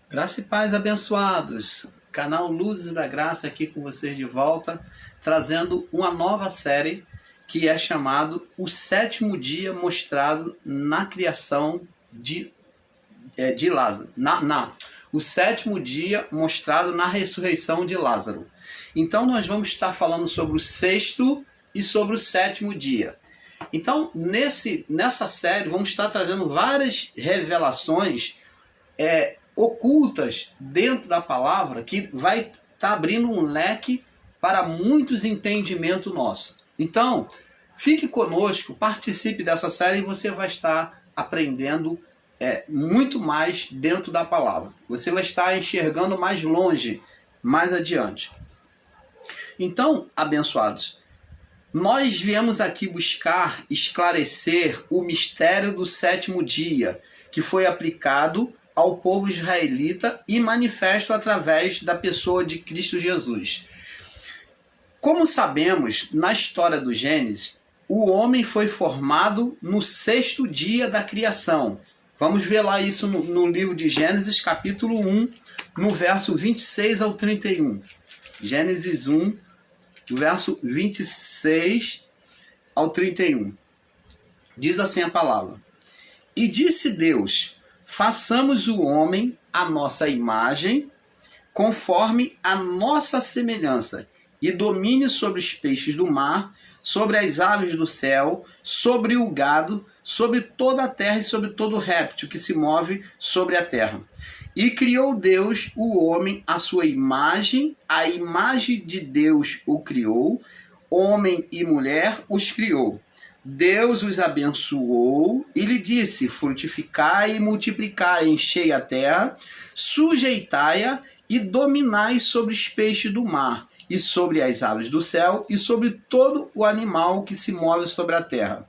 Graça e paz, abençoados. Canal Luzes da Graça aqui com vocês de volta, trazendo uma nova série que é chamado O Sétimo Dia Mostrado na Criação de Lázaro. O sétimo dia mostrado na ressurreição de Lázaro. Então nós vamos estar falando sobre o sexto e sobre o sétimo dia. Então nessa série vamos estar trazendo várias revelações ocultas dentro da palavra, que vai estar abrindo um leque para muitos entendimentos nossos. Então, fique conosco, participe dessa série e você vai estar aprendendo muito mais dentro da palavra. Você vai estar enxergando mais longe, mais adiante. Então, abençoados, nós viemos aqui buscar esclarecer o mistério do sétimo dia, que foi aplicado ao povo israelita e manifesto através da pessoa de Cristo Jesus. Como sabemos, na história do Gênesis, o homem foi formado no sexto dia da criação. Vamos ver lá isso no livro de Gênesis, capítulo 1, no verso 26 ao 31. Gênesis 1, do verso 26 ao 31. Diz assim a palavra: E disse Deus: façamos o homem à nossa imagem, conforme a nossa semelhança, e domine sobre os peixes do mar, sobre as aves do céu, sobre o gado, sobre toda a terra e sobre todo réptil que se move sobre a terra. E criou Deus o homem à sua imagem, a imagem de Deus o criou, homem e mulher os criou. Deus os abençoou e lhe disse: frutificai e multiplicai, enchei a terra, sujeitai-a e dominai sobre os peixes do mar, e sobre as aves do céu, e sobre todo o animal que se move sobre a terra.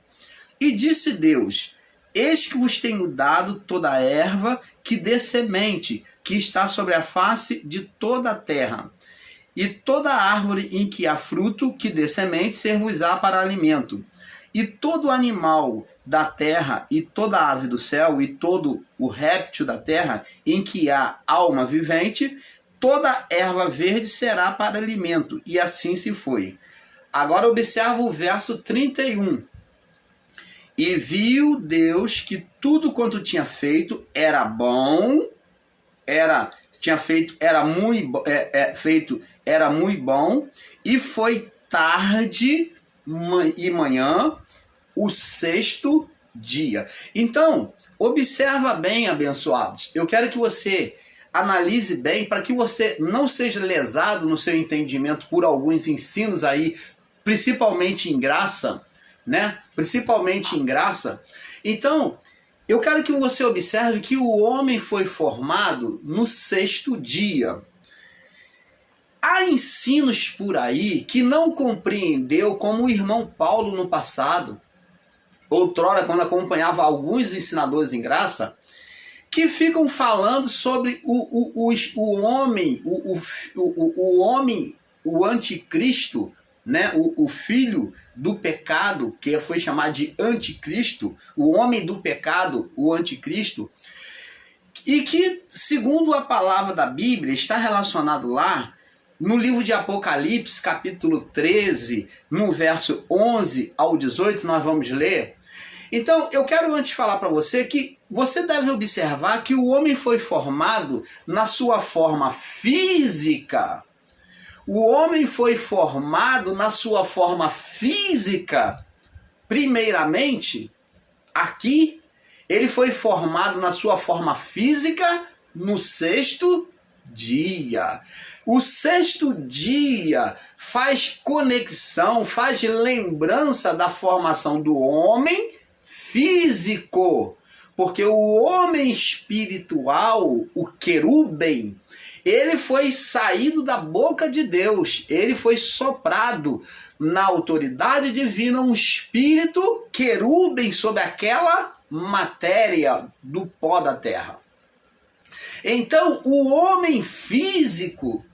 E disse Deus: eis que vos tenho dado toda a erva que dê semente, que está sobre a face de toda a terra, e toda árvore em que há fruto, que dê semente, ser-vos-á para alimento. E todo animal da terra, e toda ave do céu, e todo o réptil da terra, em que há alma vivente, toda erva verde será para alimento. E assim se foi. Agora observa o verso 31. E viu Deus que tudo quanto tinha feito era bom, era muito bom, e foi tarde e manhã, o sexto dia. Então, observa bem, abençoados. Eu quero que você analise bem, para que você não seja lesado no seu entendimento por alguns ensinos aí, principalmente em graça, né? Principalmente em graça. Então, eu quero que você observe que o homem foi formado no sexto dia. Há ensinos por aí que não compreendeu, como o irmão Paulo no passado, outrora, quando acompanhava alguns ensinadores em graça, que ficam falando sobre o homem, o anticristo, né? O filho do pecado, que foi chamado de anticristo, o homem do pecado, o anticristo, e que, segundo a palavra da Bíblia, está relacionado lá no livro de Apocalipse, capítulo 13, no verso 11 ao 18, nós vamos ler. Então, eu quero antes falar para você que você deve observar que o homem foi formado na sua forma física. O homem foi formado na sua forma física, primeiramente, aqui. Ele foi formado na sua forma física no sexto dia. O sexto dia faz conexão, faz lembrança da formação do homem físico. Porque o homem espiritual, o querubim, ele foi saído da boca de Deus. Ele foi soprado na autoridade divina, um espírito querubim sobre aquela matéria do pó da terra. Então, o homem físico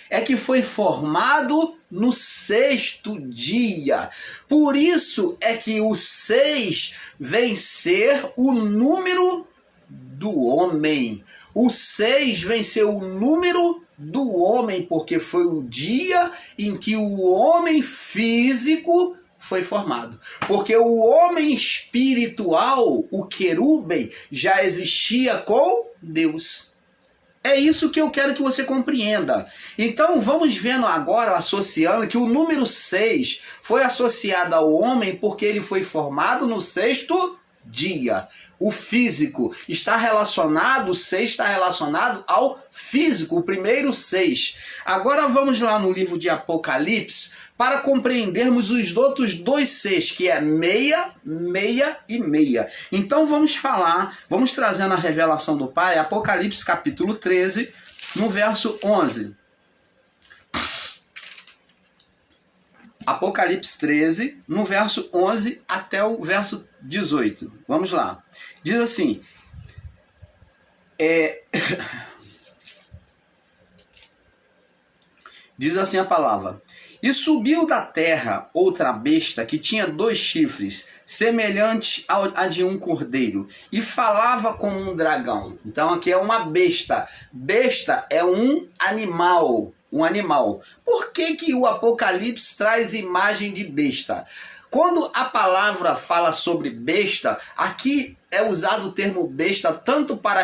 é que foi formado no sexto dia. Por isso é que o 6 vem ser o número do homem. O 6 vem ser o número do homem, porque foi o dia em que o homem físico foi formado. Porque o homem espiritual, o querubim, já existia com Deus. É isso que eu quero que você compreenda. Então vamos vendo agora, associando, que o número 6 foi associado ao homem porque ele foi formado no 6º dia. O físico está relacionado, o 6 está relacionado ao físico, o primeiro 6. Agora vamos lá no livro de Apocalipse para compreendermos os outros dois 6, que é 6, 6 e 6. Então vamos trazendo a revelação do Pai, Apocalipse capítulo 13, no verso 11. Apocalipse 13, no verso 11 até o verso 18. Vamos lá. Diz assim, diz assim a palavra: e subiu da terra outra besta que tinha 2 chifres, semelhantes a de um cordeiro, e falava como um dragão. Então aqui é uma besta. Besta é um animal. Um animal. Por que o Apocalipse traz imagem de besta? Quando a palavra fala sobre besta, aqui é usado o termo besta tanto para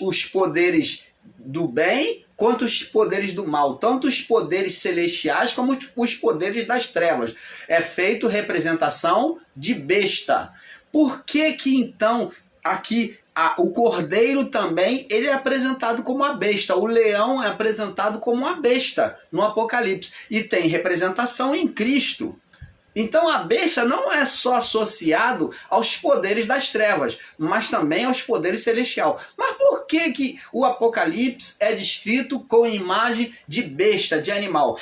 os poderes do bem quanto os poderes do mal, tanto os poderes celestiais como os poderes das trevas. É feito representação de besta. Por que então aqui o cordeiro também ele é apresentado como a besta, o leão é apresentado como a besta no Apocalipse e tem representação em Cristo. Então a besta não é só associado aos poderes das trevas, mas também aos poderes celestiais. Mas por que o Apocalipse é descrito com imagem de besta, de animal?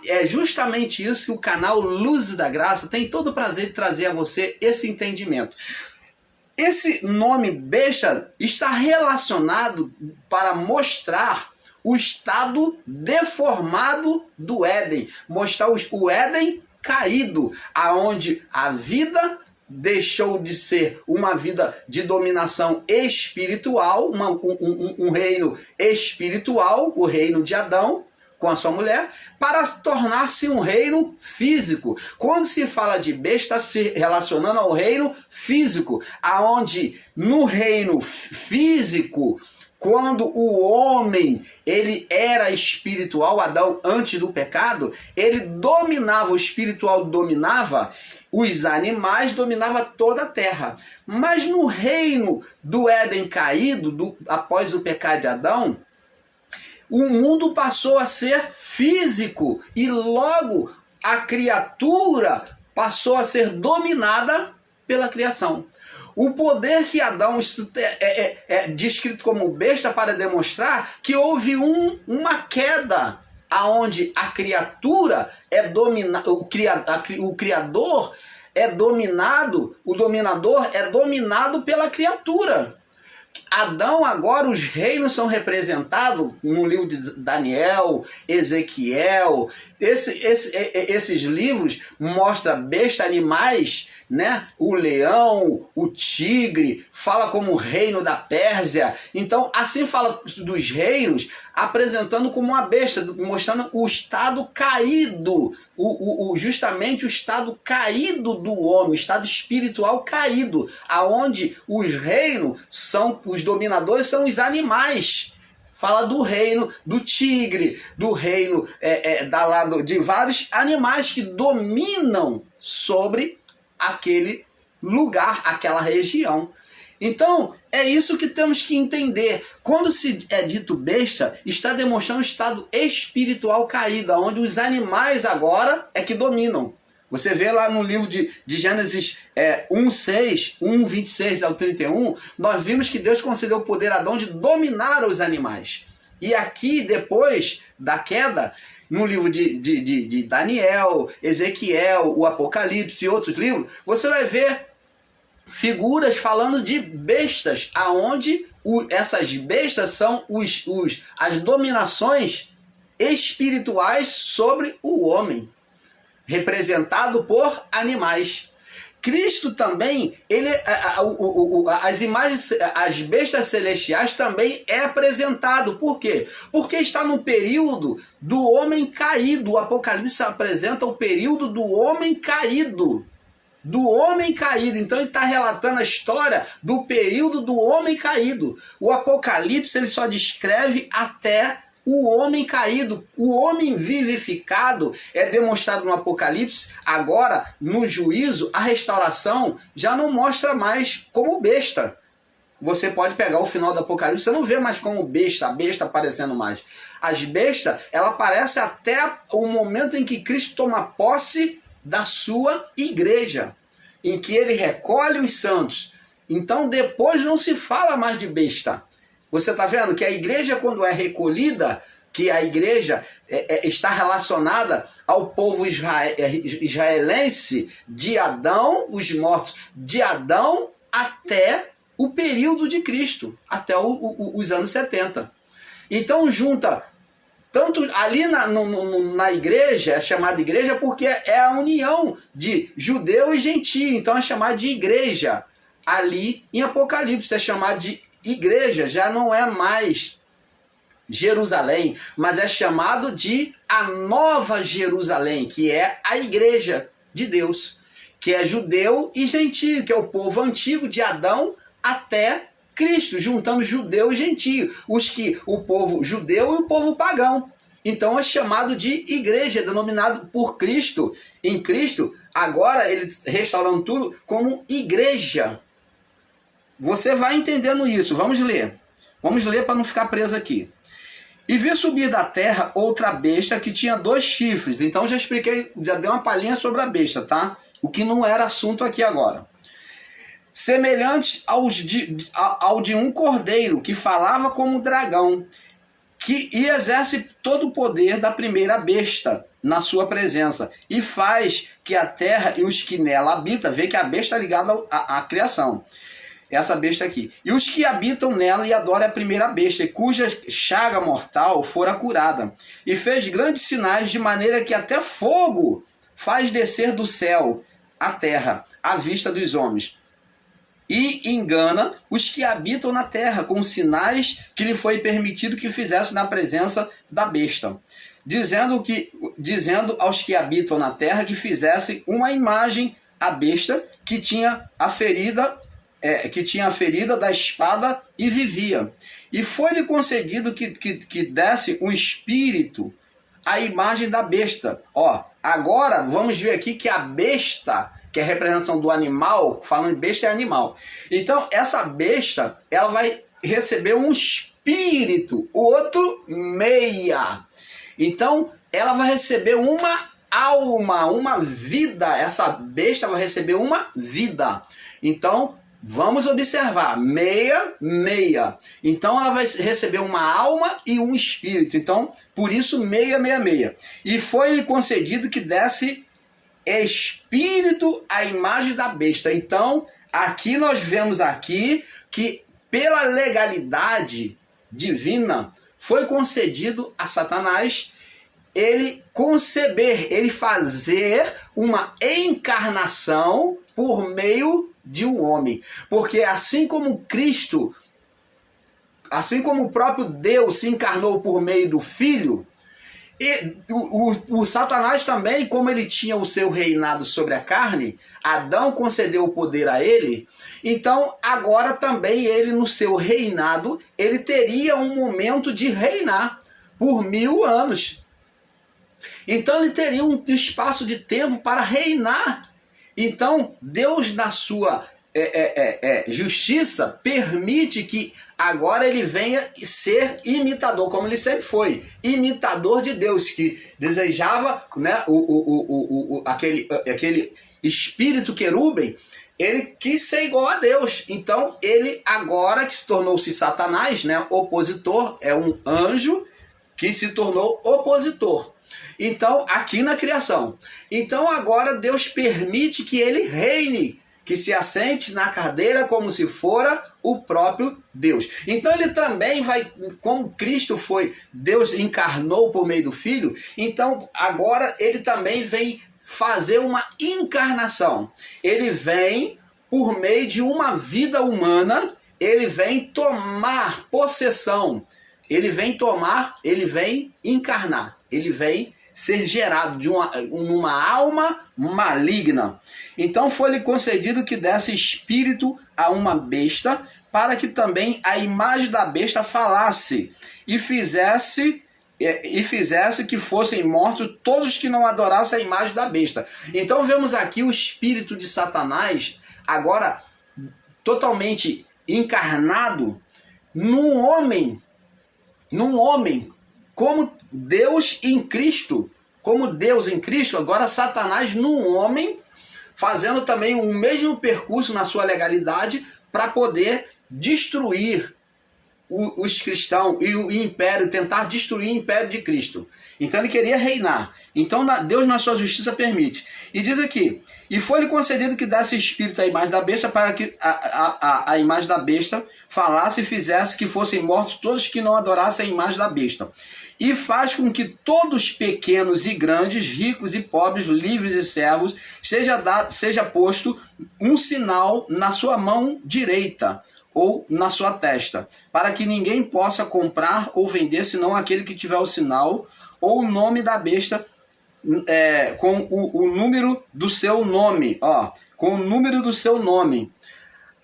É justamente isso que o canal Luz da Graça tem todo o prazer de trazer a você esse entendimento. Esse nome besta está relacionado para mostrar o estado deformado do Éden, mostrar o Éden caído, aonde a vida deixou de ser uma vida de dominação espiritual, um reino espiritual, o reino de Adão com a sua mulher, para tornar-se um reino físico. Quando se fala de besta, está se relacionando ao reino físico, aonde no reino físico, quando o homem ele era espiritual, Adão antes do pecado, ele dominava, o espiritual dominava os animais, dominava toda a terra. Mas no reino do Éden caído, após o pecado de Adão, o mundo passou a ser físico e logo a criatura passou a ser dominada pela criação. O poder que Adão é descrito como besta para demonstrar que houve uma queda aonde a criatura é dominada, o criador é dominado, o dominador é dominado pela criatura. Adão, agora os reinos são representados no livro de Daniel, Ezequiel. Esses livros mostram besta, animais, né? O leão, o tigre, fala como o reino da Pérsia. Então, assim fala dos reinos, apresentando como uma besta, mostrando o estado caído, justamente o estado caído do homem, o estado espiritual caído, aonde os reinos são, os dominadores são os animais. Fala do reino do tigre, do reino de vários animais que dominam sobre aquele lugar, aquela região. Então, é isso que temos que entender. Quando se é dito besta, está demonstrando um estado espiritual caído, onde os animais agora é que dominam. Você vê lá no livro de Gênesis 1:6, 1:26 ao 31, nós vimos que Deus concedeu o poder a Adão de dominar os animais. E aqui, depois da queda, no livro de Daniel, Ezequiel, o Apocalipse e outros livros, você vai ver figuras falando de bestas, aonde essas bestas são as dominações espirituais sobre o homem, representado por animais. Cristo também, as imagens, as bestas celestiais também é apresentado. Por quê? Porque está no período do homem caído. O Apocalipse apresenta o período do homem caído. Do homem caído. Então ele está relatando a história do período do homem caído. O Apocalipse ele só descreve até o homem caído. O homem vivificado é demonstrado no Apocalipse. Agora, no juízo, a restauração já não mostra mais como besta. Você pode pegar o final do Apocalipse, você não vê mais como besta, a besta aparecendo mais. As bestas, ela aparece até o momento em que Cristo toma posse da sua igreja, em que ele recolhe os santos. Então depois não se fala mais de besta. Você está vendo que a igreja, quando é recolhida, que a igreja está relacionada ao povo israelense de Adão, os mortos, de Adão até o período de Cristo, até os anos 70. Então junta tanto ali na igreja, é chamada igreja porque é a união de judeu e gentio, então é chamada de igreja. Ali em Apocalipse é chamada de igreja, já não é mais Jerusalém, mas é chamado de a Nova Jerusalém, que é a igreja de Deus, que é judeu e gentio, que é o povo antigo de Adão até Cristo, juntando judeu e gentio, o povo judeu e o povo pagão. Então é chamado de igreja, denominado por Cristo. Em Cristo, agora ele restaurando tudo como igreja. Você vai entendendo isso. Vamos ler. Vamos ler para não ficar preso aqui. E vi subir da terra outra besta que tinha 2 chifres. Então já expliquei, já dei uma palhinha sobre a besta, tá? O que não era assunto aqui agora. Semelhante ao de um cordeiro, que falava como dragão, e exerce todo o poder da primeira besta na sua presença, e faz que a terra e os que nela habitam, vê que a besta está ligada à criação, essa besta aqui, e os que habitam nela e adoram a primeira besta, cuja chaga mortal fora curada, e fez grandes sinais, de maneira que até fogo faz descer do céu à terra, à vista dos homens. E engana os que habitam na terra com sinais que lhe foi permitido que fizesse na presença da besta, dizendo aos que habitam na terra que fizessem uma imagem à besta que tinha a ferida da espada e vivia. E foi-lhe concedido que desse um espírito à imagem da besta. Agora vamos ver aqui que a besta, que é a representação do animal, falando de besta é animal. Então, essa besta, ela vai receber um espírito, o outro meia. Então, ela vai receber uma alma, uma vida. Essa besta vai receber uma vida. Então, vamos observar, meia. Então, ela vai receber uma alma e um espírito. Então, por isso, meia. E foi-lhe concedido que desse espírito à imagem da besta. Então, aqui nós vemos aqui que pela legalidade divina foi concedido a Satanás ele conceber, ele fazer uma encarnação por meio de um homem. Porque assim como Cristo, assim como o próprio Deus se encarnou por meio do Filho, e o Satanás também, como ele tinha o seu reinado sobre a carne, Adão concedeu o poder a ele, então agora também ele no seu reinado, ele teria um momento de reinar por 1000 anos. Então ele teria um espaço de tempo para reinar. Então Deus na sua justiça permite que agora ele venha ser imitador, como ele sempre foi, imitador de Deus, que desejava, né, aquele espírito querubim, ele quis ser igual a Deus. Então ele agora que se tornou-se Satanás, né, opositor, é um anjo que se tornou opositor. Então aqui na criação. Então agora Deus permite que ele reine, que se assente na cadeira como se fora o próprio Deus. Então ele também vai, como Cristo foi, Deus encarnou por meio do Filho, então agora ele também vem fazer uma encarnação. Ele vem por meio de uma vida humana, ele vem tomar possessão. Ele vem encarnar. Ele vem ser gerado de uma alma maligna. Então foi-lhe concedido que desse espírito a uma besta, para que também a imagem da besta falasse e fizesse que fossem mortos todos os que não adorassem a imagem da besta. Então vemos aqui o espírito de Satanás agora totalmente encarnado num homem, como Deus em Cristo, agora Satanás num homem, fazendo também o mesmo percurso na sua legalidade para poder destruir os cristãos e o império, tentar destruir o império de Cristo. Então ele queria reinar. Então Deus na sua justiça permite. E diz aqui, e foi-lhe concedido que desse espírito à imagem da besta, para que a imagem da besta falasse e fizesse que fossem mortos todos que não adorassem a imagem da besta. E faz com que todos pequenos e grandes, ricos e pobres, livres e servos, seja posto um sinal na sua mão direita, ou na sua testa, para que ninguém possa comprar ou vender, senão aquele que tiver o sinal, ou o nome da besta, com o número do seu nome, com o número do seu nome.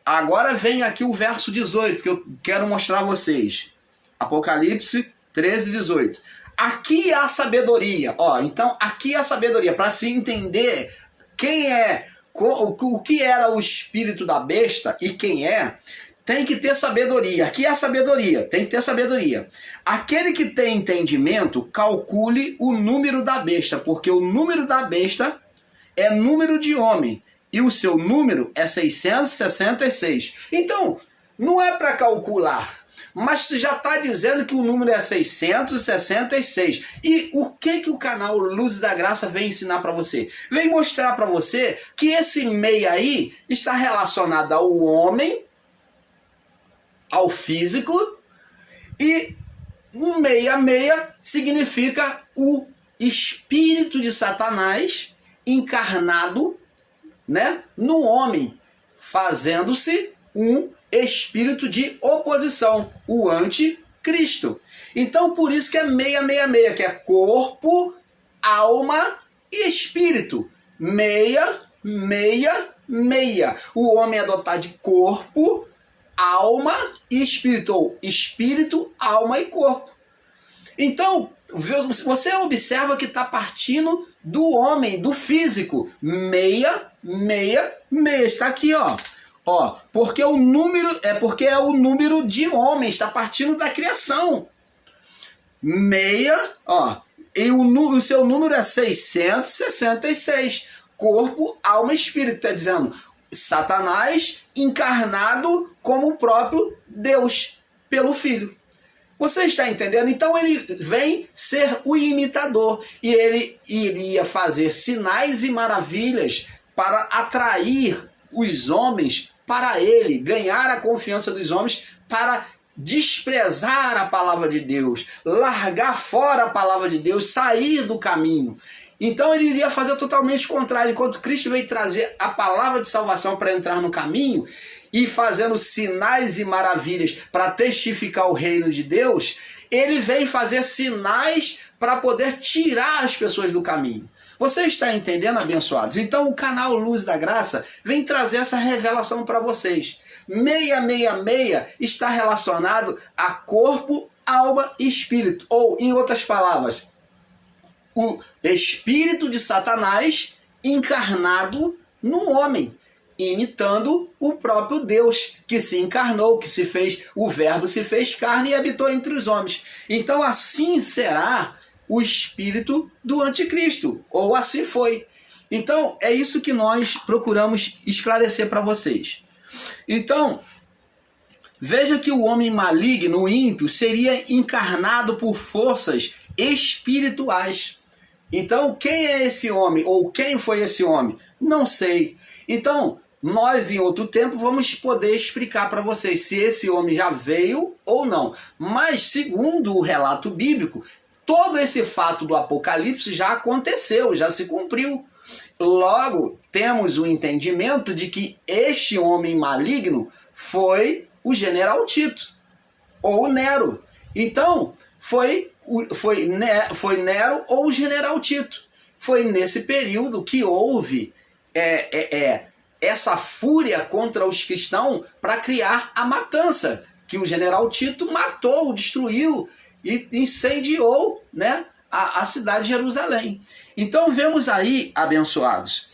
Agora vem aqui o verso 18, que eu quero mostrar a vocês. Apocalipse 13, 18. Aqui há sabedoria, então aqui há sabedoria, para se entender quem é, o que era o espírito da besta e quem é. Tem que ter sabedoria. Aqui é a sabedoria. Tem que ter sabedoria. Aquele que tem entendimento, calcule o número da besta, porque o número da besta é número de homem e o seu número é 666. Então, não é para calcular, mas já está dizendo que o número é 666. E o que o canal Luz da Graça vem ensinar para você? Vem mostrar para você que esse meio aí está relacionado ao homem, ao físico, e 66 significa o espírito de Satanás encarnado, no homem, fazendo-se um espírito de oposição, o anticristo. Então por isso que é 666, que é corpo, alma e espírito. 666. O homem é dotado de corpo, alma e espírito, ou espírito, alma e corpo. Então, você observa que está partindo do homem, do físico. 666, está aqui, porque é o número de homem, está partindo da criação. 6, e o seu número é 666. Corpo, alma e espírito, está dizendo Satanás encarnado como o próprio Deus, pelo Filho. Você está entendendo? Então ele vem ser o imitador. E ele iria fazer sinais e maravilhas para atrair os homens para ele, ganhar a confiança dos homens para desprezar a palavra de Deus, largar fora a palavra de Deus, sair do caminho. Então ele iria fazer totalmente o contrário. Enquanto Cristo veio trazer a palavra de salvação para entrar no caminho e fazendo sinais e maravilhas para testificar o reino de Deus, ele vem fazer sinais para poder tirar as pessoas do caminho. Você está entendendo, abençoados? Então o canal Luz da Graça vem trazer essa revelação para vocês. 666 está relacionado a corpo, alma e espírito. Ou, em outras palavras, o espírito de Satanás encarnado no homem, imitando o próprio Deus, que se encarnou, que se fez, o verbo se fez carne e habitou entre os homens. Então assim será o espírito do anticristo, ou assim foi. Então é isso que nós procuramos esclarecer para vocês. Então, veja que o homem maligno, o ímpio, seria encarnado por forças espirituais. Então, quem é esse homem? Ou quem foi esse homem? Não sei. Então, nós em outro tempo vamos poder explicar para vocês se esse homem já veio ou não. Mas, segundo o relato bíblico, todo esse fato do Apocalipse já aconteceu, já se cumpriu. Logo, temos o entendimento de que este homem maligno foi o general Tito, ou Nero. Então, foi Nero ou o general Tito. Foi nesse período que houve essa fúria contra os cristãos para criar a matança, que o general Tito matou, destruiu e incendiou, né, a cidade de Jerusalém. Então vemos aí, abençoados,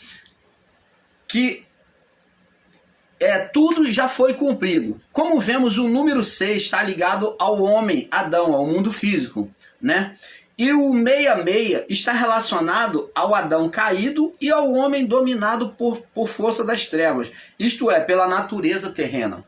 que tudo já foi cumprido. Como vemos, o número 6 está ligado ao homem, Adão, ao mundo físico, né? E o 66 está relacionado ao Adão caído e ao homem dominado por força das trevas, isto é, pela natureza terrena.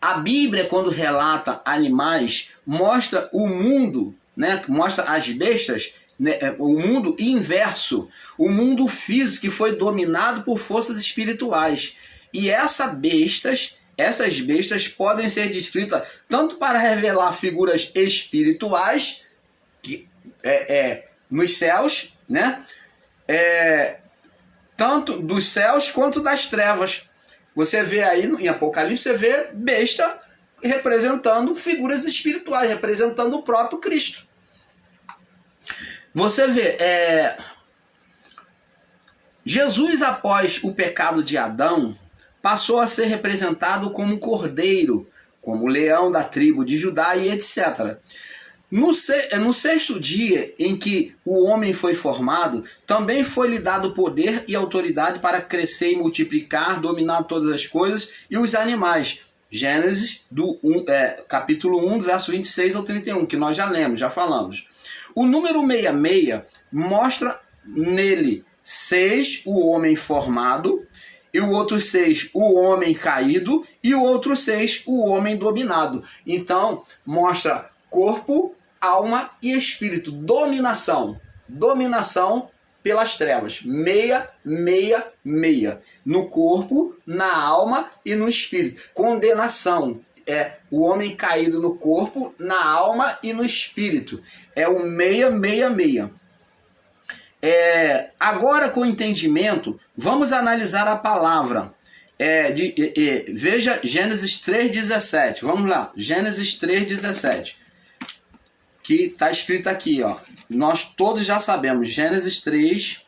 A Bíblia, quando relata animais, mostra o mundo, né? Mostra as bestas, né? O mundo inverso, o mundo físico que foi dominado por forças espirituais. E essas bestas podem ser descritas tanto para revelar figuras espirituais, nos céus, né? Tanto dos céus quanto das trevas. Você vê aí em Apocalipse, você vê besta representando figuras espirituais, representando o próprio Cristo. Você vê, Jesus, após o pecado de Adão, passou a ser representado como cordeiro, como leão da tribo de Judá e etc. No sexto dia em que o homem foi formado, também foi-lhe dado poder e autoridade para crescer e multiplicar, dominar todas as coisas e os animais. Gênesis, capítulo 1, verso 26 ao 31, que nós já lemos, já falamos. O número 66 mostra nele 6, o homem formado, e o outro 6, o homem caído, e o outro 6, o homem dominado. Então, mostra corpo, alma e espírito. Dominação. Dominação pelas trevas. 666. No corpo, na alma e no espírito. Condenação. O homem caído no corpo, na alma e no espírito. É o 666. Agora, com entendimento, vamos analisar a palavra. Veja Gênesis 3,17. Vamos lá. Gênesis 3,17. Que está escrito aqui, ó. Nós todos já sabemos. Gênesis 3,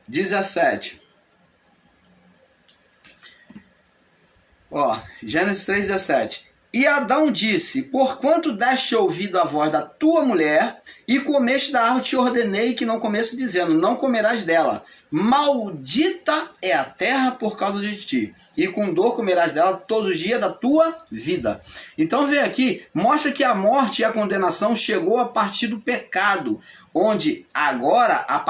17. Ó, Gênesis 3, 17. E Adão disse: porquanto deste ouvido à voz da tua mulher, e comeste da árvore, te ordenei que não comesse, dizendo: não comerás dela. Maldita é a terra por causa de ti, e com dor comerás dela todos os dias da tua vida. Então vem aqui, mostra que a morte e a condenação chegou a partir do pecado, onde agora a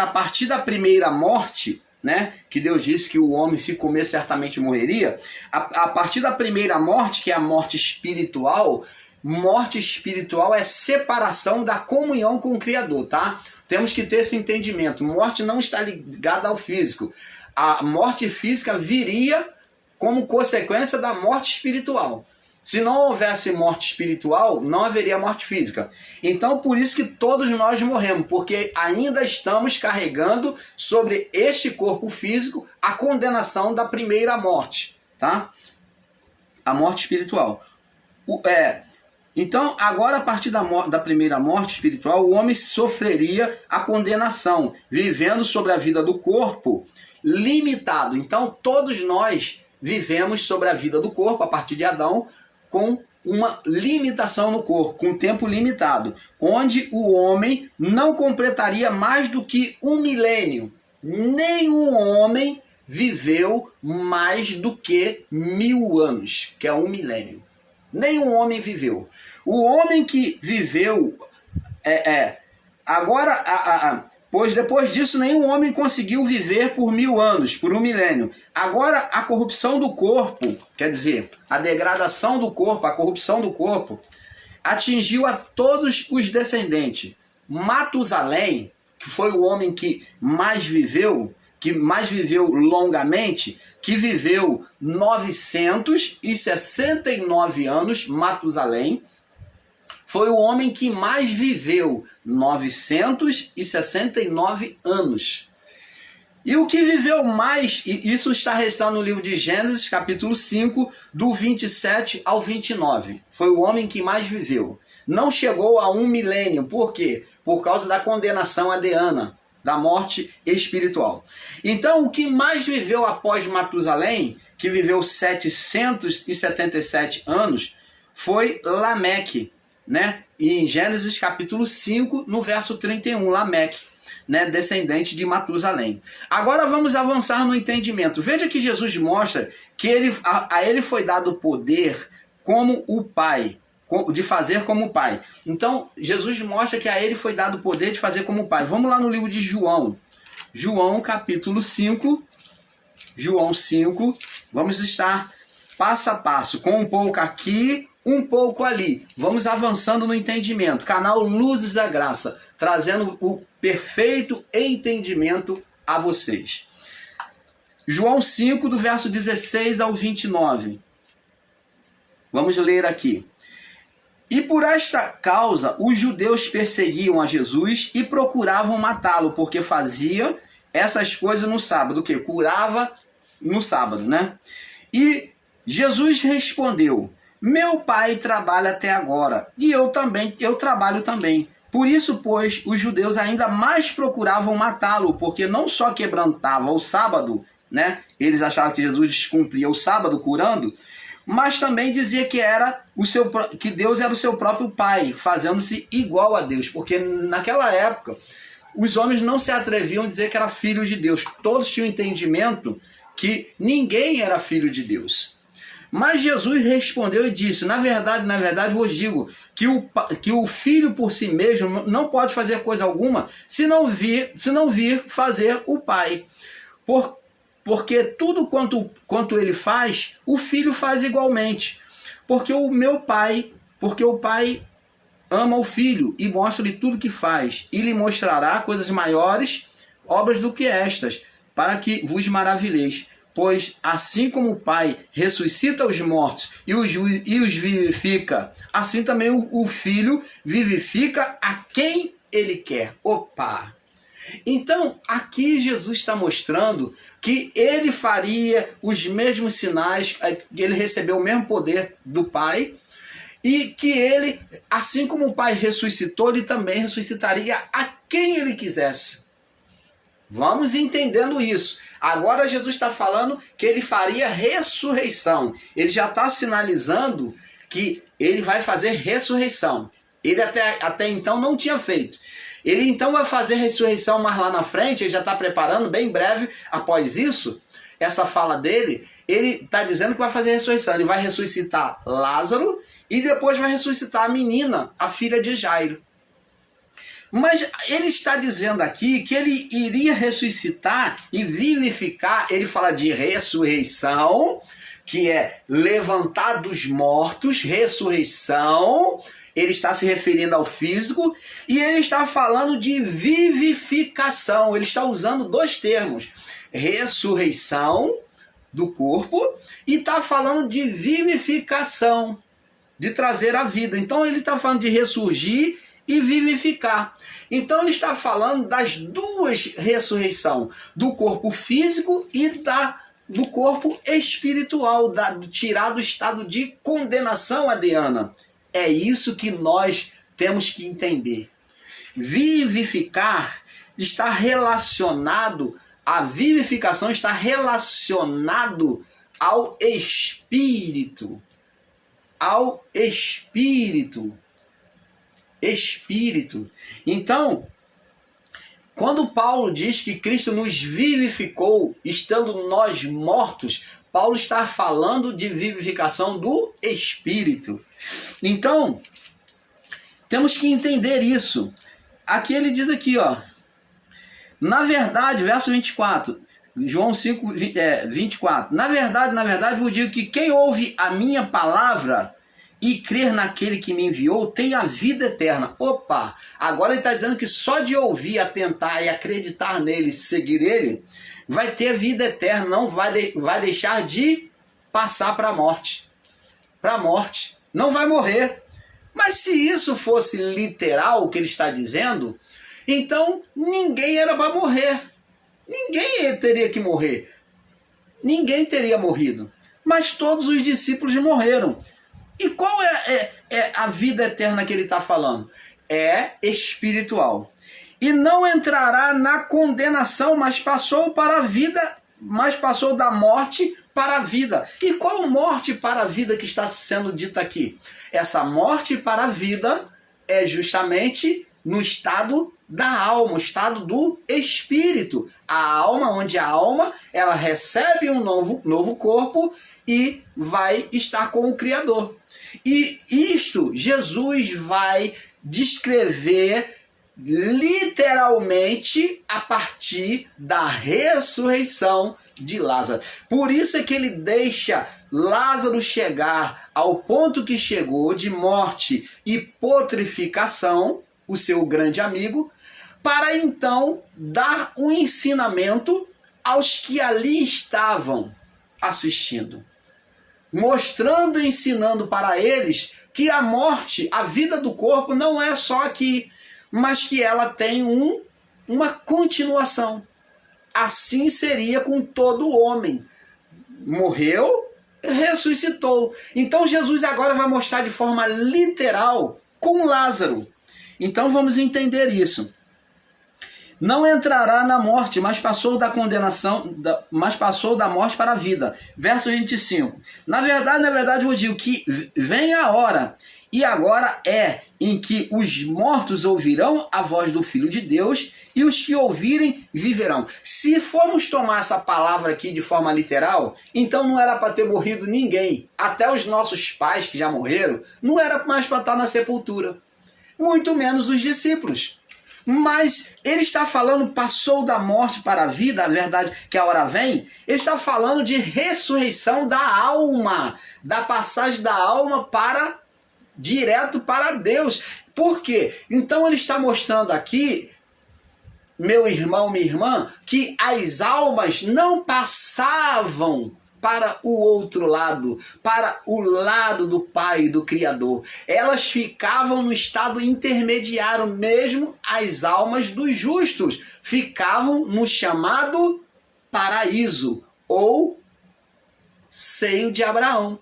partir da primeira morte, né, que Deus disse que o homem, se comer, certamente morreria. A partir da primeira morte, que é a morte espiritual é separação da comunhão com o Criador, tá? Temos que ter esse entendimento. Morte não está ligada ao físico. A morte física viria como consequência da morte espiritual. Se não houvesse morte espiritual, não haveria morte física. Então, por isso que todos nós morremos, porque ainda estamos carregando sobre este corpo físico a condenação da primeira morte, tá? A morte espiritual. Então, agora, a partir da primeira morte espiritual, o homem sofreria a condenação, vivendo sobre a vida do corpo limitado. Então, todos nós vivemos sobre a vida do corpo, a partir de Adão, com uma limitação no corpo, com um tempo limitado, onde o homem não completaria mais do que 1 milênio. Nenhum homem viveu mais do que 1000 anos, que é 1 milênio. Nenhum homem viveu. O homem que viveu, pois depois disso nenhum homem conseguiu viver por 1000 anos, por 1 milênio. Agora a corrupção do corpo, quer dizer, a degradação do corpo, a corrupção do corpo, atingiu a todos os descendentes. Matusalém, que foi o homem que mais viveu, que mais viveu longamente, que viveu 969 anos, Matusalém, foi o homem que mais viveu 969 anos. E o que viveu mais, e isso está registrado no livro de Gênesis, capítulo 5, do 27 ao 29. Foi o homem que mais viveu. Não chegou a 1 milênio. Por quê? Por causa da condenação adeana, da morte espiritual. Então, o que mais viveu após Matusalém, que viveu 777 anos, foi Lameque, né? E em Gênesis capítulo 5, no verso 31, Lameque, né? Descendente de Matusalém. Agora vamos avançar no entendimento. Veja que Jesus mostra que a ele foi dado poder como o Pai, de fazer como o Pai. Então, Jesus mostra que a ele foi dado o poder de fazer como o Pai. Vamos lá no livro de João. João, capítulo 5. João 5. Vamos estar passo a passo, com um pouco aqui, um pouco ali. Vamos avançando no entendimento. Canal Luzes da Graça, trazendo o perfeito entendimento a vocês. João 5, do verso 16 ao 29. Vamos ler aqui. E por esta causa os judeus perseguiam a Jesus e procuravam matá-lo, porque fazia essas coisas no sábado, o que? Curava no sábado, né? E Jesus respondeu: meu Pai trabalha até agora, e eu trabalho também. Por isso, pois, os judeus ainda mais procuravam matá-lo, porque não só quebrantava o sábado, né? Eles achavam que Jesus descumpria o sábado curando, mas também dizia que Deus era o seu próprio Pai, fazendo-se igual a Deus, porque naquela época os homens não se atreviam a dizer que era filho de Deus. Todos tinham entendimento que ninguém era filho de Deus. Mas Jesus respondeu e disse: na verdade, vos digo que o filho por si mesmo não pode fazer coisa alguma se não vir fazer o Pai. Porque tudo quanto ele faz, o filho faz igualmente. Porque o Pai ama o filho e mostra-lhe tudo que faz, e lhe mostrará coisas maiores, obras do que estas, para que vos maravilheis. Pois assim como o Pai ressuscita os mortos e os vivifica, assim também o Filho vivifica a quem ele quer. Opa! Então, aqui Jesus está mostrando que ele faria os mesmos sinais, que ele recebeu o mesmo poder do Pai, e que ele, assim como o Pai ressuscitou, ele também ressuscitaria a quem ele quisesse. Vamos entendendo isso. Agora Jesus está falando que ele faria ressurreição. Ele já está sinalizando que ele vai fazer ressurreição. Ele até então não tinha feito. Ele então vai fazer ressurreição, mas lá na frente, ele já está preparando, bem breve, após isso, essa fala dele, ele está dizendo que vai fazer ressurreição. Ele vai ressuscitar Lázaro e depois vai ressuscitar a menina, a filha de Jairo. Mas ele está dizendo aqui que ele iria ressuscitar e vivificar. Ele fala de ressurreição, que é levantar dos mortos, ressurreição. Ele está se referindo ao físico, e ele está falando de vivificação. Ele está usando dois termos: ressurreição do corpo, e está falando de vivificação, de trazer a vida. Então ele está falando de ressurgir e vivificar. Então ele está falando das duas ressurreições, do corpo físico e do corpo espiritual, tirar do estado de condenação adeana. É isso que nós temos que entender. Vivificar está relacionado, a vivificação está relacionado ao espírito. Ao espírito. Espírito. Então, quando Paulo diz que Cristo nos vivificou, estando nós mortos, Paulo está falando de vivificação do Espírito. Então, temos que entender isso. Aqui ele diz aqui, ó. Na verdade, verso 24, João 5, 24. Na verdade, vos digo que quem ouve a minha palavra e crer naquele que me enviou tem a vida eterna. Opa, agora ele está dizendo que só de ouvir, atentar e acreditar nele, seguir ele, vai ter vida eterna, não vai deixar de passar para a morte. Para a morte, não vai morrer. Mas se isso fosse literal o que ele está dizendo, então ninguém era para morrer. Ninguém teria que morrer. Ninguém teria morrido. Mas todos os discípulos morreram. E qual é a vida eterna que ele está falando? É espiritual. E não entrará na condenação, mas passou para a vida, mas passou da morte para a vida. E qual morte para a vida que está sendo dita aqui? Essa morte para a vida é justamente no estado da alma, o estado do espírito. A alma, onde a alma ela recebe um novo corpo e vai estar com o Criador. E isto Jesus vai descrever literalmente a partir da ressurreição de Lázaro. Por isso é que ele deixa Lázaro chegar ao ponto que chegou de morte e putrificação, o seu grande amigo, para então dar um ensinamento aos que ali estavam assistindo, mostrando e ensinando para eles que a morte, a vida do corpo não é só aqui, mas que ela tem uma continuação. Assim seria com todo homem. Morreu, ressuscitou. Então Jesus agora vai mostrar de forma literal com Lázaro. Então vamos entender isso. Não entrará na morte, mas passou da condenação, mas passou da morte para a vida. Verso 25. Na verdade, eu vos digo que vem a hora, e agora é, em que os mortos ouvirão a voz do Filho de Deus, e os que ouvirem viverão. Se formos tomar essa palavra aqui de forma literal, então não era para ter morrido ninguém. Até os nossos pais que já morreram, não era mais para estar na sepultura. Muito menos os discípulos. Mas ele está falando, passou da morte para a vida, a verdade que a hora vem, ele está falando de ressurreição da alma, da passagem da alma direto para Deus. Por quê? Então ele está mostrando aqui, meu irmão, minha irmã, que as almas não passavam para o outro lado, para o lado do Pai, do Criador. Elas ficavam no estado intermediário, mesmo as almas dos justos ficavam no chamado paraíso, ou seio de Abraão.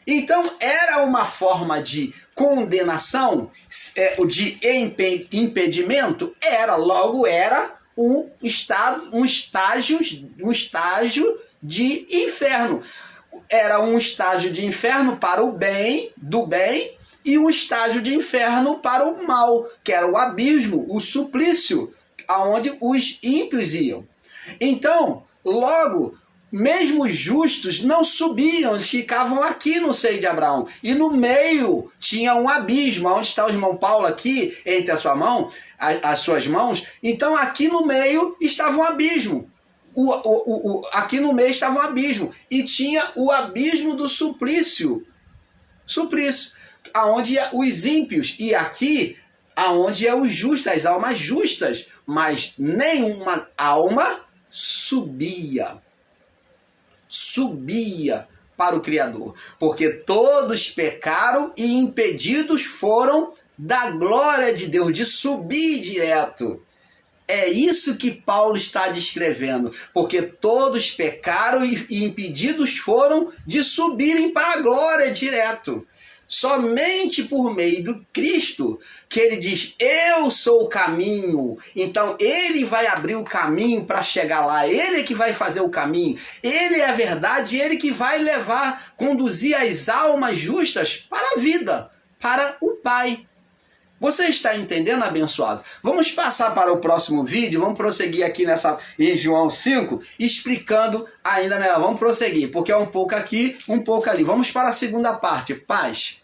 Então era uma forma de condenação, de impedimento, logo era um estágio de inferno. Era um estágio de inferno para o bem, do bem, e um estágio de inferno para o mal, que era o abismo, o suplício, aonde os ímpios iam. Então, logo, mesmo os justos não subiam, eles ficavam aqui no seio de Abraão. E no meio tinha um abismo, onde está o irmão Paulo aqui, entre as suas mãos. Então aqui no meio estava um abismo. Aqui no meio estava um abismo. E tinha o abismo do suplício. Aonde os ímpios. E aqui, aonde é os justos, as almas justas. Mas nenhuma alma subia para o Criador, porque todos pecaram e impedidos foram da glória de Deus, de subir direto. É isso que Paulo está descrevendo, porque todos pecaram e impedidos foram de subirem para a glória direto. Somente por meio do Cristo, que ele diz, eu sou o caminho. Então ele vai abrir o caminho para chegar lá. Ele é que vai fazer o caminho. Ele é a verdade, ele que vai conduzir as almas justas para a vida, para o Pai. Você está entendendo, abençoado? Vamos passar para o próximo vídeo, vamos prosseguir aqui em João 5, explicando ainda melhor. Vamos prosseguir, porque é um pouco aqui, um pouco ali. Vamos para a segunda parte. Paz.